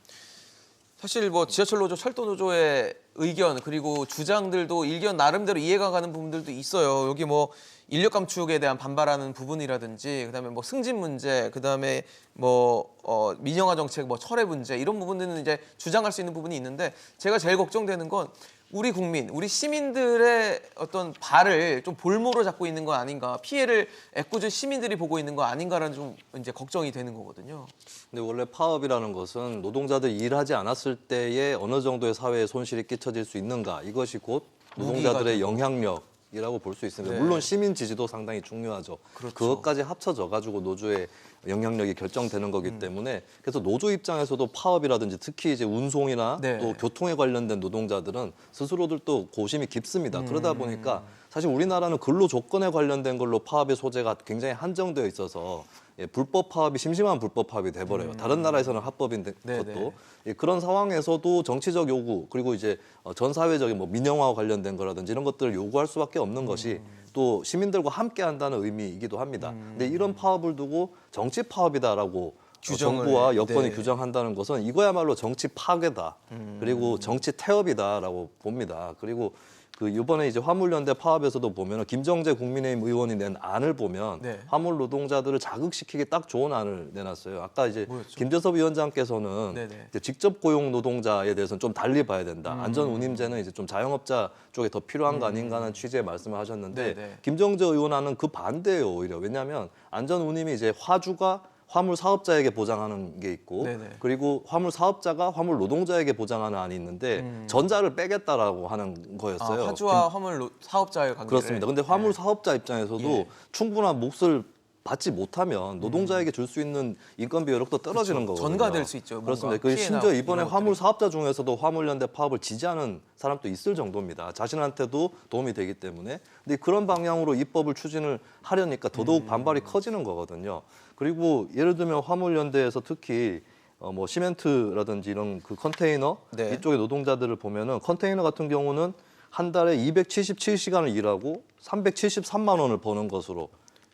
사실 뭐 지하철 노조, 철도 노조의 의견 그리고 주장들도 일견 나름대로 이해가 가는 부분들도 있어요. 여기 뭐 인력 감축에 대한 반발하는 부분이라든지 그다음에 뭐 승진 문제, 그다음에 뭐 민영화 정책, 뭐 철회 문제 이런 부분들은 이제 주장할 수 있는 부분이 있는데 제가 제일 걱정되는 건 우리 국민, 우리 시민들의 어떤 발을 좀 볼모로 잡고 있는 거 아닌가, 피해를 애꿎은 시민들이 보고 있는 거 아닌가라는 좀 이제 걱정이 되는 거거든요. 근데 원래 파업이라는 것은 노동자들이 일하지 않았을 때에 어느 정도의 사회에 손실이 끼쳐질 수 있는가, 이것이 곧 노동자들의 영향력이라고 볼 수 있습니다. 네. 물론 시민 지지도 상당히 중요하죠. 그렇죠. 그것까지 합쳐져 가지고 노조의 영향력이 결정되는 거기 때문에 그래서 노조 입장에서도 파업이라든지 특히 이제 운송이나 네. 또 교통에 관련된 노동자들은 스스로들 또 고심이 깊습니다. 그러다 보니까 사실 우리나라는 근로 조건에 관련된 걸로 파업의 소재가 굉장히 한정되어 있어서 불법 파업이 심심한 불법 파업이 돼버려요. 다른 나라에서는 합법인 네네. 것도 그런 상황에서도 정치적 요구 그리고 이제 전 사회적인 뭐 민영화와 관련된 거라든지 이런 것들을 요구할 수밖에 없는 것이 또 시민들과 함께한다는 의미이기도 합니다. 근데 이런 파업을 두고 정치 파업이다라고 정부와 여권이 네. 규정한다는 것은 이거야말로 정치 파괴다. 그리고 정치 태업이다라고 봅니다. 그리고 그 이번에 이제 화물연대 파업에서도 보면 김정재 국민의힘 의원이 낸 안을 보면 네. 화물 노동자들을 자극시키기 딱 좋은 안을 내놨어요. 아까 이제 뭐였죠? 김재섭 위원장께서는 네네. 이제 직접 고용 노동자에 대해서는 좀 달리 봐야 된다. 안전 운임제는 이제 좀 자영업자 쪽에 더 필요한 거 아닌가 하는 취지의 말씀을 하셨는데 네네. 김정재 의원안은 그 반대예요. 오히려 왜냐하면 안전 운임이 이제 화주가 화물 사업자에게 보장하는 게 있고 네네. 그리고 화물 사업자가 화물 노동자에게 보장하는 안이 있는데 전자를 빼겠다라고 하는 거였어요. 화주와 화물 사업자의 관계를. 그렇습니다. 근데 화물 사업자 입장에서도 예. 충분한 몫을 받지 못하면 노동자에게 줄 수 있는 인건비 여력도 떨어지는 그렇죠. 거거든요. 전가될 수 있죠. 뭔가 그렇습니다. 그 피해나 심지어 이번에 이런 화물 것들이. 사업자 중에서도 화물연대 파업을 지지하는 사람도 있을 정도입니다. 자신한테도 도움이 되기 때문에. 근데 그런 방향으로 입법을 추진을 하려니까 더더욱 반발이 커지는 거거든요. 그리고 예를 들면 화물연대에서 특히 뭐 시멘트라든지 이런 그 컨테이너 네. 이쪽의 노동자들을 보면은 컨테이너 같은 경우는 한 달에 277시간을 일하고 373만 원을 버는 것으로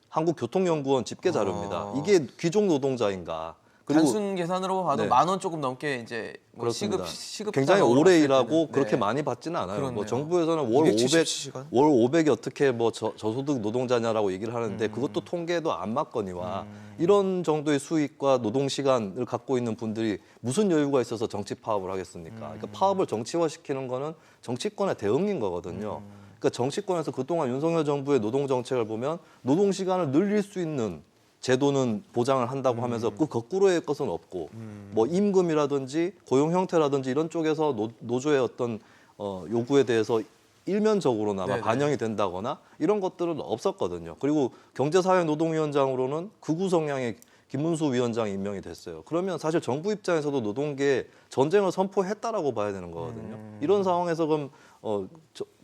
한국교통연구원 집계 자료입니다. 이게 귀족 노동자인가? 그리고 단순 계산으로 봐도 네. 10,000원 조금 넘게 이제 뭐 그렇습니다. 시급 굉장히 단위로 오래 봤을 일하고 때는. 그렇게 네. 많이 받지는 않아요. 그렇네요. 뭐 정부에서는 월 277시간? 500이 어떻게 뭐 저소득 노동자냐라고 얘기를 하는데 그것도 통계도 안 맞거니와 이런 정도의 수익과 노동 시간을 갖고 있는 분들이 무슨 여유가 있어서 정치 파업을 하겠습니까? 그러니까 파업을 정치화시키는 거는 정치권의 대응인 거거든요. 그러니까 정치권에서 그동안 윤석열 정부의 노동 정책을 보면 노동 시간을 늘릴 수 있는 제도는 보장을 한다고 하면서 그 거꾸로의 것은 없고 뭐 임금이라든지 고용 형태라든지 이런 쪽에서 노조의 어떤 요구에 대해서 일면적으로나마 네네. 반영이 된다거나 이런 것들은 없었거든요. 그리고 경제사회노동위원장으로는 극우 성향의 김문수 위원장이 임명이 됐어요. 그러면 사실 정부 입장에서도 노동계에 전쟁을 선포했다라고 봐야 되는 거거든요. 이런 상황에서 그럼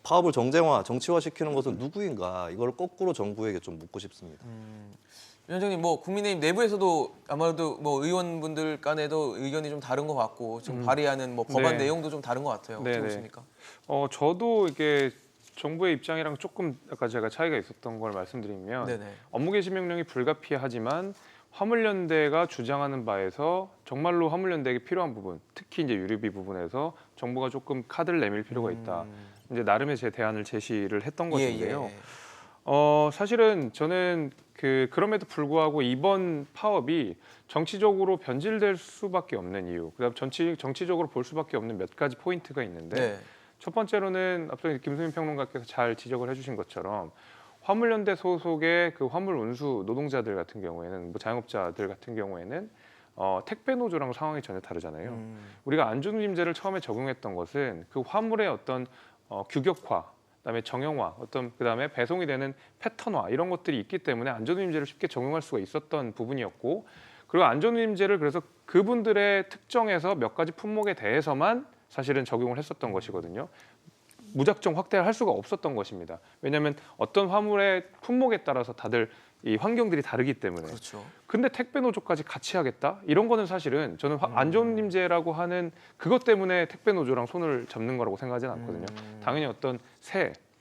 파업을 정쟁화, 정치화시키는 것은 누구인가? 이걸 거꾸로 정부에게 좀 묻고 싶습니다. 위원장님, 뭐 국민의힘 내부에서도 아마도 뭐 의원분들 간에도 의견이 좀 다른 것 같고 지금 발의하는 뭐 법안 네. 내용도 좀 다른 것 같아요. 어떻게 네네. 보십니까? 저도 이게 정부의 입장이랑 조금 아까 제가 차이가 있었던 걸 말씀드리면 네네. 업무 개시 명령이 불가피하지만 화물연대가 주장하는 바에서 정말로 화물연대에게 필요한 부분, 특히 이제 유류비 부분에서 정부가 조금 카드를 내밀 필요가 있다. 이제 나름의 제 대안을 제시를 했던 것인데요. 예. 사실은 저는 그럼에도 불구하고 이번 파업이 정치적으로 변질될 수밖에 없는 이유, 그다음 정치적으로 볼 수밖에 없는 몇 가지 포인트가 있는데 네. 첫 번째로는 앞서 김수민 평론가께서 잘 지적을 해주신 것처럼 화물연대 소속의 그 화물 운수 노동자들 같은 경우에는 뭐 자영업자들 같은 경우에는 택배 노조랑 상황이 전혀 다르잖아요. 우리가 안전운임제를 처음에 적용했던 것은 그 화물의 어떤 규격화, 그다음에 정형화, 그다음에 배송이 되는 패턴화 이런 것들이 있기 때문에 안전운임제를 쉽게 적용할 수가 있었던 부분이었고, 그리고 안전운임제를 그래서 그분들의 특정해서 몇 가지 품목에 대해서만 사실은 적용을 했었던 것이거든요. 무작정 확대를 할 수가 없었던 것입니다. 왜냐하면 어떤 화물의 품목에 따라서 다들 이 환경들이 다르기 때문에. 그렇죠. 근데 택배 노조까지 같이 하겠다? 이런 거는 사실은 저는 안전운임제라고 하는 그것 때문에 택배 노조랑 손을 잡는 거라고 생각하지는 않거든요. 당연히 어떤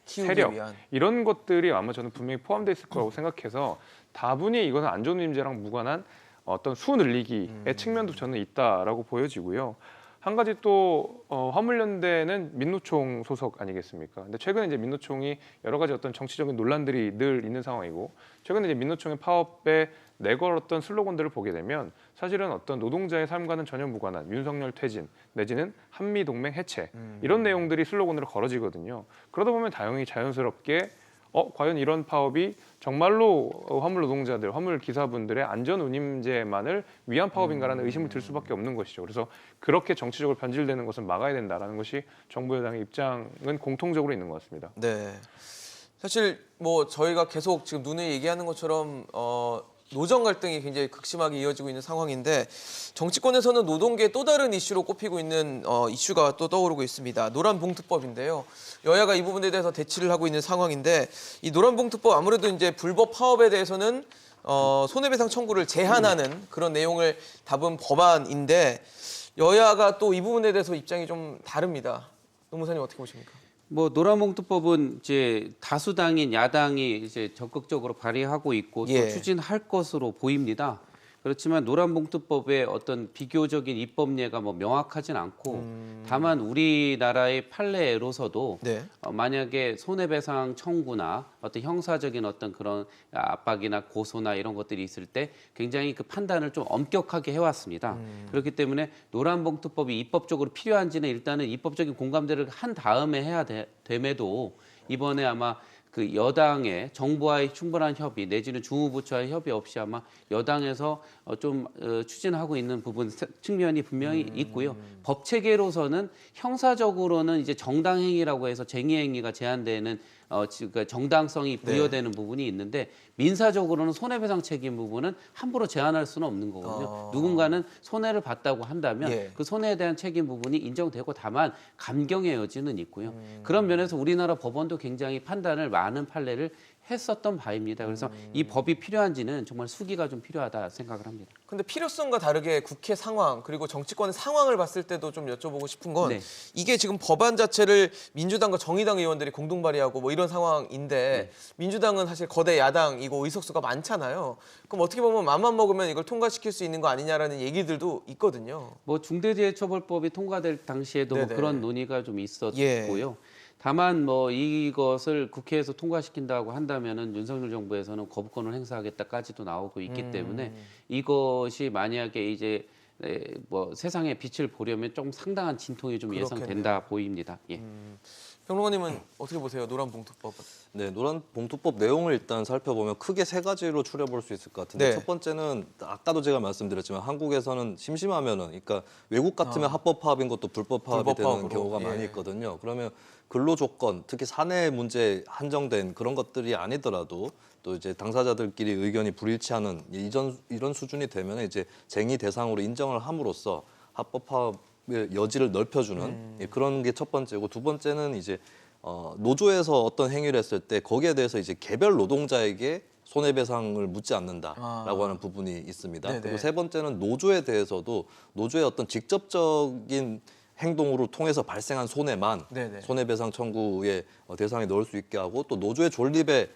키우기 세력 위한. 이런 것들이 아마 저는 분명히 포함되어 있을 거라고 생각해서 다분히 이거는 안전운임제랑 무관한 어떤 수 늘리기의 측면도 저는 있다라고 보여지고요. 한 가지 또 화물연대는 민노총 소속 아니겠습니까? 근데 최근에 이제 민노총이 여러 가지 어떤 정치적인 논란들이 늘 있는 상황이고, 최근에 이제 민노총의 파업에 내걸었던 슬로건들을 보게 되면 사실은 어떤 노동자의 삶과는 전혀 무관한 윤석열 퇴진 내지는 한미 동맹 해체 이런 내용들이 슬로건으로 걸어지거든요. 그러다 보면 자연스럽게 과연 이런 파업이 정말로 화물 노동자들, 화물 기사분들의 안전 운임제만을 위한 파업인가라는 의심을 들 수밖에 없는 것이죠. 그래서 그렇게 정치적으로 변질되는 것은 막아야 된다라는 것이 정부 여당의 입장은 공통적으로 있는 것 같습니다. 네. 사실 뭐 저희가 계속 지금 누누이 얘기하는 것처럼 노정 갈등이 굉장히 극심하게 이어지고 있는 상황인데, 정치권에서는 노동계의 또 다른 이슈로 꼽히고 있는 이슈가 또 떠오르고 있습니다. 노란봉투법인데요. 여야가 이 부분에 대해서 대치를 하고 있는 상황인데, 이 노란봉투법 아무래도 이제 불법 파업에 대해서는 손해배상 청구를 제한하는 그런 내용을 담은 법안인데, 여야가 또 이 부분에 대해서 입장이 좀 다릅니다. 노무사님 어떻게 보십니까? 뭐 노란봉투법은 이제 다수당인 야당이 이제 적극적으로 발의하고 있고 또 예. 추진할 것으로 보입니다. 그렇지만 노란봉투법의 어떤 비교적인 입법례가 뭐 명확하진 않고 다만 우리나라의 판례로서도 네. 만약에 손해배상 청구나 어떤 형사적인 어떤 그런 압박이나 고소나 이런 것들이 있을 때 굉장히 그 판단을 좀 엄격하게 해왔습니다. 그렇기 때문에 노란봉투법이 입법적으로 필요한지는 일단은 입법적인 공감대를 한 다음에 해야 됨에도 이번에 아마 그 여당의 정부와의 충분한 협의 내지는 중후부처와의 협의 없이 아마 여당에서 좀 추진하고 있는 부분 측면이 분명히 있고요. 법 체계로서는 형사적으로는 이제 정당행위라고 해서 쟁의행위가 제한되는 그러니까 정당성이 부여되는 부분이 있는데, 민사적으로는 손해배상 책임 부분은 함부로 제한할 수는 없는 거거든요. 누군가는 손해를 봤다고 한다면 예. 그 손해에 대한 책임 부분이 인정되고 다만 감경의 여지는 있고요. 그런 면에서 우리나라 법원도 굉장히 판단을 많은 판례를 했었던 바입니다. 그래서 이 법이 필요한지는 정말 수기가 좀 필요하다 생각을 합니다. 근데 필요성과 다르게 국회 상황 그리고 정치권의 상황을 봤을 때도 좀 여쭤보고 싶은 건 네. 이게 지금 법안 자체를 민주당과 정의당 의원들이 공동 발의하고 뭐 이런 상황인데 민주당은 사실 거대 야당이고 의석수가 많잖아요. 그럼 어떻게 보면 맘만 먹으면 이걸 통과시킬 수 있는 거 아니냐라는 얘기들도 있거든요. 뭐 중대재해처벌법이 통과될 당시에도 뭐 네네. 그런 논의가 좀 예. 있었고요. 다만 뭐 이것을 국회에서 통과시킨다고 한다면은 윤석열 정부에서는 거부권을 행사하겠다까지도 나오고 있기 때문에 이것이 만약에 이제 뭐 세상에 빛을 보려면 좀 상당한 진통이 좀 그렇겠네요. 예상된다 보입니다. 예. 평론가님은 어떻게 보세요? 노란봉투법은? 네, 노란봉투법 내용을 일단 살펴보면 크게 세 가지로 추려볼 수 있을 것 같은데 네. 첫 번째는 아까도 제가 말씀드렸지만 한국에서는 심심하면은 그러니까 외국 같으면 합법 파업인 것도 불법 파업이 불법 되는 파업으로, 경우가 예. 많이 있거든요. 그러면 근로 조건, 특히 사내 문제 한정된 그런 것들이 아니더라도 또 이제 당사자들끼리 의견이 불일치하는 이런 수준이 되면 이제 쟁의 대상으로 인정을 함으로써 합법 파업의 여지를 넓혀주는 예, 그런 게 첫 번째고 두 번째는 이제 노조에서 어떤 행위를 했을 때 거기에 대해서 이제 개별 노동자에게 손해배상을 묻지 않는다라고 하는 부분이 있습니다. 네네. 그리고 세 번째는 노조에 대해서도 노조의 어떤 직접적인 행동으로 통해서 발생한 손해만 네네. 손해배상 청구의 대상에 넣을 수 있게 하고 또 노조의 존립에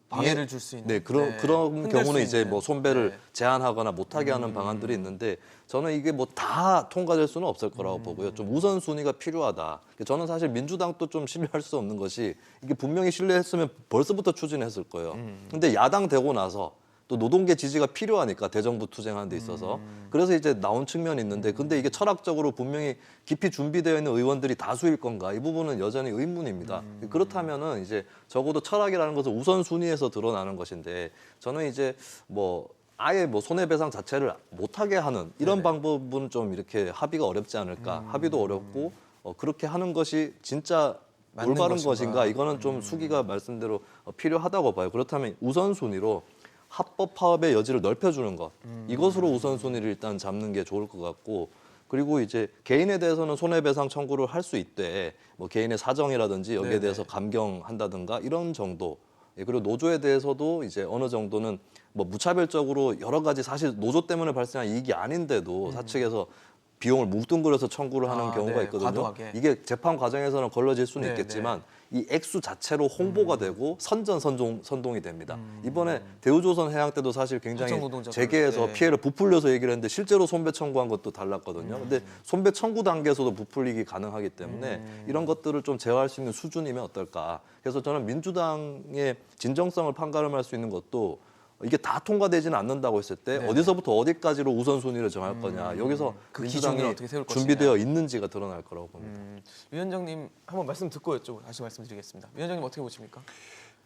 방해를 줄 수 있는. 네, 그런 네. 그런 흔들 경우는 수 이제 있는. 뭐 손배를 네. 제한하거나 못하게 하는 방안들이 있는데 저는 이게 뭐 다 통과될 수는 없을 거라고 보고요. 좀 우선순위가 필요하다. 저는 사실 민주당도 좀 신뢰할 수 없는 것이 이게 분명히 신뢰했으면 벌써부터 추진했을 거예요. 근데 야당 되고 나서 또 노동계 지지가 필요하니까 대정부 투쟁하는 데 있어서 그래서 이제 나온 측면이 있는데 근데 이게 철학적으로 분명히 깊이 준비되어 있는 의원들이 다수일 건가 이 부분은 여전히 의문입니다. 그렇다면은 이제 적어도 철학이라는 것은 우선순위에서 드러나는 것인데 저는 이제 뭐 아예 뭐 손해배상 자체를 못하게 하는 이런 방법은 좀 이렇게 합의가 어렵지 않을까. 합의도 어렵고 그렇게 하는 것이 진짜 맞는 올바른 것인가. 것인가 이거는 좀 수기가 말씀대로 필요하다고 봐요. 그렇다면 우선순위로 합법 파업의 여지를 넓혀주는 것 이것으로 우선순위를 일단 잡는 게 좋을 것 같고 그리고 이제 개인에 대해서는 손해배상 청구를 할 수 있대 뭐 개인의 사정이라든지 여기에 네네. 대해서 감경한다든가 이런 정도 예, 그리고 노조에 대해서도 이제 어느 정도는 뭐 무차별적으로 여러 가지 사실 노조 때문에 발생한 이익이 아닌데도 사측에서 비용을 뭉뚱그려서 청구를 하는 아, 경우가 네, 있거든요. 과도하게. 이게 재판 과정에서는 걸러질 수는 네, 있겠지만 이 액수 자체로 홍보가 되고 선동이 됩니다. 이번에 대우조선 해양 때도 사실 굉장히 하청 노동자들, 재계에서 네. 피해를 부풀려서 얘기를 했는데 실제로 손배 청구한 것도 달랐거든요. 근데 손배 청구 단계에서도 부풀리기 가능하기 때문에 이런 것들을 좀 제어할 수 있는 수준이면 어떨까. 그래서 저는 민주당의 진정성을 판가름할 수 있는 것도 이게 다 통과되지는 않는다고 했을 때 네. 어디서부터 어디까지로 우선순위를 정할 거냐. 여기서 그 기준을 민주당이 어떻게 세울 준비되어 것이냐. 있는지가 드러날 거라고 봅니다. 위원장님 한번 말씀 듣고 다시 말씀드리겠습니다. 위원장님 어떻게 보십니까?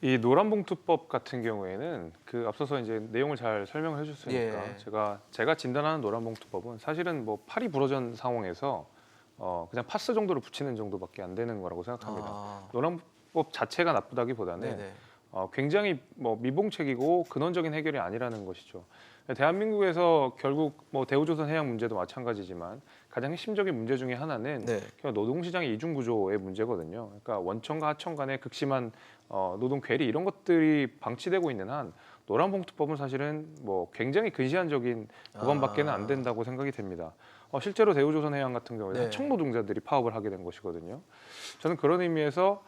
이 노란봉투법 같은 경우에는 그 앞서서 이제 내용을 잘 설명을 해주셨으니까 예. 제가 진단하는 노란봉투법은 사실은 뭐 팔이 부러진 상황에서 그냥 파스 정도를 붙이는 정도밖에 안 되는 거라고 생각합니다. 아, 노란법 자체가 나쁘다기보다는 네네. 굉장히 뭐 미봉책이고 근원적인 해결이 아니라는 것이죠. 대한민국에서 결국 뭐 대우조선 해양 문제도 마찬가지지만 가장 핵심적인 문제 중에 하나는 네. 노동시장의 이중 구조의 문제거든요. 그러니까 원청과 하청 간의 극심한 노동 괴리 이런 것들이 방치되고 있는 한 노란봉투법은 사실은 뭐 굉장히 근시안적인 법안밖에는 안 된다고 생각이 됩니다. 실제로 대우조선 해양 같은 경우에 네. 하청 노동자들이 파업을 하게 된 것이거든요. 저는 그런 의미에서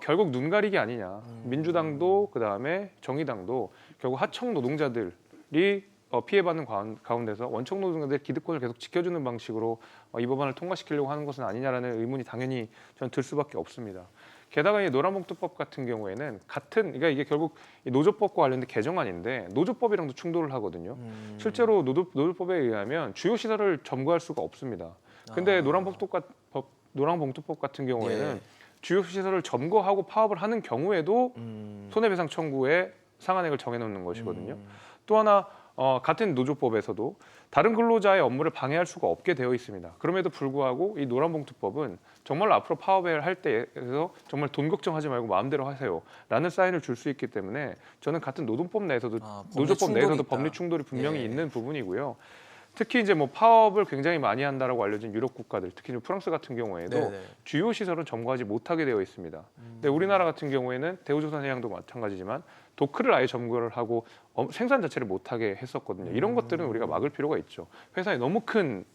결국 눈 가리기 아니냐. 민주당도 그다음에 정의당도 결국 하청 노동자들이 피해받는 가운데서 원청 노동자들의 기득권을 계속 지켜주는 방식으로 이 법안을 통과시키려고 하는 것은 아니냐라는 의문이 당연히 저는 들 수밖에 없습니다. 게다가 이 노란봉투법 같은 경우에는 그러니까 이게 결국 이 노조법과 관련된 개정안인데 노조법이랑도 충돌을 하거든요. 실제로 노조법에 의하면 주요 시설을 점거할 수가 없습니다. 근데 노란봉투법 같은 경우에는 예. 주요 시설을 점거하고 파업을 하는 경우에도 손해배상 청구에 상한액을 정해놓는 것이거든요. 또 하나 같은 노조법에서도 다른 근로자의 업무를 방해할 수가 없게 되어 있습니다. 그럼에도 불구하고 이 노란봉투법은 정말로 앞으로 파업을 할 때에서 정말 돈 걱정하지 말고 마음대로 하세요라는 사인을 줄 수 있기 때문에 저는 같은 노동법 내에서도 법리 노조법 충돌이 내에서도 있다. 법리 충돌이 분명히 예. 있는 부분이고요. 특히 이제 뭐 파업을 굉장히 많이 한다라고 알려진 유럽 국가들, 특히 프랑스 같은 경우에도 네네. 주요 시설은 점거하지 못하게 되어 있습니다. 근데 우리나라 같은 경우에는 대우조선해양도 마찬가지지만 도크를 아예 점거를 하고 생산 자체를 못하게 했었거든요. 이런 것들은 우리가 막을 필요가 있죠. 회사에 너무 큰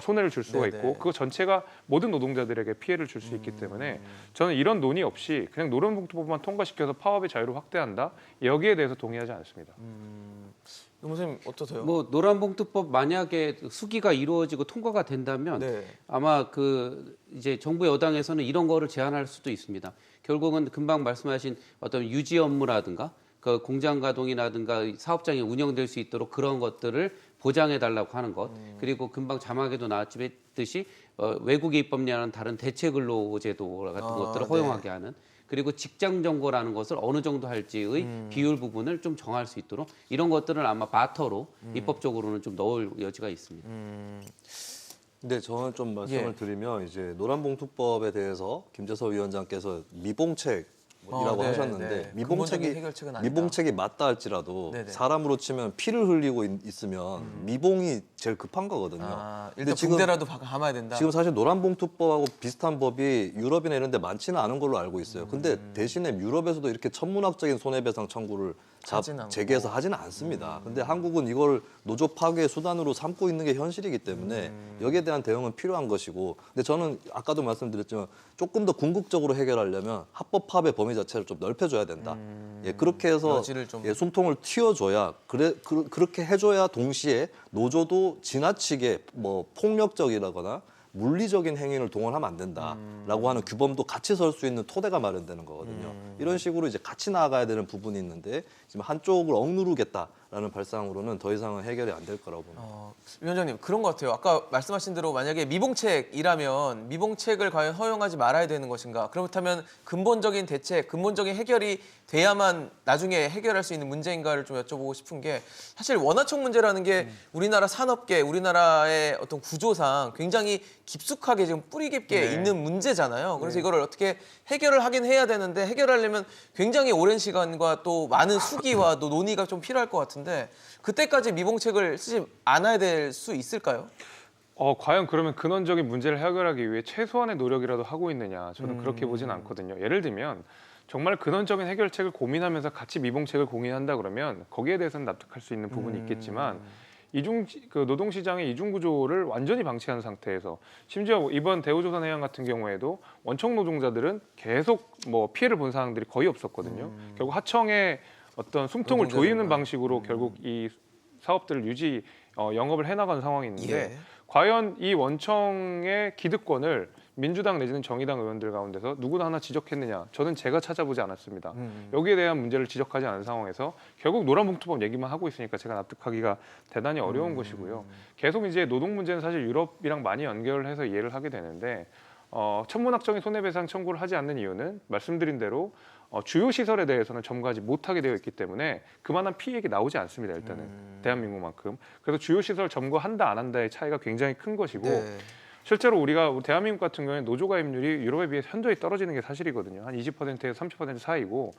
손해를 줄 수가 네네. 있고 그거 전체가 모든 노동자들에게 피해를 줄 수 있기 때문에 저는 이런 논의 없이 그냥 노란봉투법만 통과시켜서 파업의 자유를 확대한다 여기에 대해서 동의하지 않습니다. 선생님 어떠세요? 뭐 노란봉투법 만약에 수기가 이루어지고 통과가 된다면 네. 아마 그 이제 정부 여당에서는 이런 거를 제한할 수도 있습니다. 결국은 금방 말씀하신 어떤 유지 업무라든가 그 공장 가동이라든가 사업장이 운영될 수 있도록 그런 것들을 보장해 달라고 하는 것, 그리고 금방 자막에도 나왔듯이 외국의 입법령과는 다른 대체근로제도 같은 것들을 허용하게 하는, 그리고 직장 정보라는 것을 어느 정도 할지의 비율 부분을 좀 정할 수 있도록 이런 것들을 아마 바터로 입법적으로는 좀 넣을 여지가 있습니다. 근데 저는 좀 말씀을 예. 드리면 이제 노란봉투법에 대해서 김재섭 위원장께서 미봉책이라고 네, 하셨는데 네. 근본적인 해결책은 아니다. 미봉책이 맞다 할지라도 네네. 사람으로 치면 피를 흘리고 있으면 미봉이 제일 급한 거거든요. 일단 근데 붕대라도 감아야 된다. 지금 사실 노란봉투법하고 비슷한 법이 유럽이나 이런 데 많지는 않은 걸로 알고 있어요. 근데 대신에 유럽에서도 이렇게 천문학적인 손해배상 청구를 하진 않고. 제기해서 하지는 않습니다. 근데 한국은 이걸 노조 파괴의 수단으로 삼고 있는 게 현실이기 때문에 여기에 대한 대응은 필요한 것이고, 근데 저는 아까도 말씀드렸지만 조금 더 궁극적으로 해결하려면 합법 파업의 범위 자체를 좀 넓혀줘야 된다. 예, 그렇게 해서 여지를 좀. 예, 숨통을 틔워줘야 그렇게 해줘야 동시에 노조도 지나치게 뭐 폭력적이라거나 물리적인 행위를 동원하면 안 된다라고 하는 규범도 같이 설 수 있는 토대가 마련되는 거거든요. 이런 식으로 이제 같이 나아가야 되는 부분이 있는데 지금 한쪽을 억누르겠다라는 발상으로는 더 이상은 해결이 안 될 거라고 봅니다. 위원장님 그런 것 같아요. 아까 말씀하신 대로 만약에 미봉책이라면 미봉책을 과연 허용하지 말아야 되는 것인가? 그렇다면 근본적인 대책, 근본적인 해결이 돼야만 나중에 해결할 수 있는 문제인가를 좀 여쭤보고 싶은 게, 사실 원화청 문제라는 게 우리나라 산업계, 우리나라의 어떤 구조상 굉장히 깊숙하게 지금 뿌리 깊게 있는 문제잖아요. 그래서 이거를 어떻게 해결을 하긴 해야 되는데 해결하려면 굉장히 오랜 시간과 또 많은 수기와 또 논의가 좀 필요할 것 같은데 그때까지 미봉책을 쓰지 않아야 될 수 있을까요? 과연 그러면 근원적인 문제를 해결하기 위해 최소한의 노력이라도 하고 있느냐? 저는 그렇게 보진 않거든요. 예를 들면 정말 근원적인 해결책을 고민하면서 같이 미봉책을 공유한다 그러면 거기에 대해서는 납득할 수 있는 부분이 있겠지만 그 노동시장의 이중구조를 완전히 방치한 상태에서 심지어 이번 대우조선해양 같은 경우에도 원청 노동자들은 계속 뭐 피해를 본 사항들이 거의 없었거든요. 결국 하청의 어떤 숨통을 조이는 방식으로 결국 이 사업들을 영업을 해나간 상황이 있는데 예. 과연 이 원청의 기득권을 민주당 내지는 정의당 의원들 가운데서 누구나 하나 지적했느냐? 저는 제가 찾아보지 않았습니다. 여기에 대한 문제를 지적하지 않은 상황에서 결국 노란봉투법 얘기만 하고 있으니까 제가 납득하기가 대단히 어려운 것이고요. 계속 이제 노동 문제는 사실 유럽이랑 많이 연결을 해서 이해를 하게 되는데 천문학적인 손해배상 청구를 하지 않는 이유는 말씀드린 대로 주요 시설에 대해서는 점거하지 못하게 되어 있기 때문에 그만한 피해액이 나오지 않습니다. 일단은 대한민국만큼. 그래서 주요 시설 점거한다 안 한다의 차이가 굉장히 큰 것이고 네. 실제로 우리가 대한민국 같은 경우에 노조 가입률이 유럽에 비해 현저히 떨어지는 게 사실이거든요. 한 20%에서 30% 사이고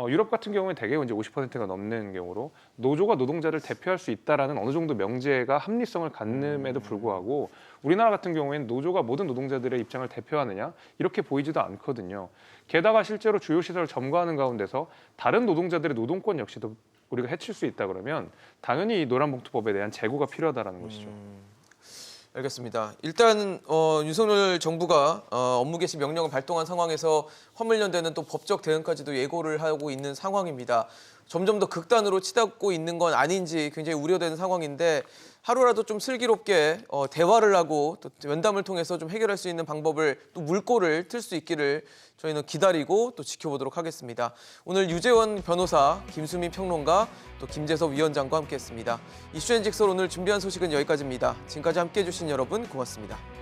유럽 같은 경우에 대개 이제 50%가 넘는 경우로 노조가 노동자를 대표할 수 있다라는 어느 정도 명제가 합리성을 갖는에도 불구하고 우리나라 같은 경우에는 노조가 모든 노동자들의 입장을 대표하느냐 이렇게 보이지도 않거든요. 게다가 실제로 주요 시설을 점거하는 가운데서 다른 노동자들의 노동권 역시도 우리가 해칠 수 있다 그러면 당연히 이 노란봉투법에 대한 재고가 필요하다라는 것이죠. 알겠습니다. 일단 윤석열 정부가 업무 개시 명령을 발동한 상황에서 화물연대는 또 법적 대응까지도 예고를 하고 있는 상황입니다. 점점 더 극단으로 치닫고 있는 건 아닌지 굉장히 우려되는 상황인데 하루라도 좀 슬기롭게 대화를 하고 또 면담을 통해서 좀 해결할 수 있는 방법을 또 물꼬를 틀 수 있기를 저희는 기다리고 또 지켜보도록 하겠습니다. 오늘 유재원 변호사, 김수민 평론가, 또 김재섭 위원장과 함께했습니다. 이슈앤직설 오늘 준비한 소식은 여기까지입니다. 지금까지 함께해 주신 여러분 고맙습니다.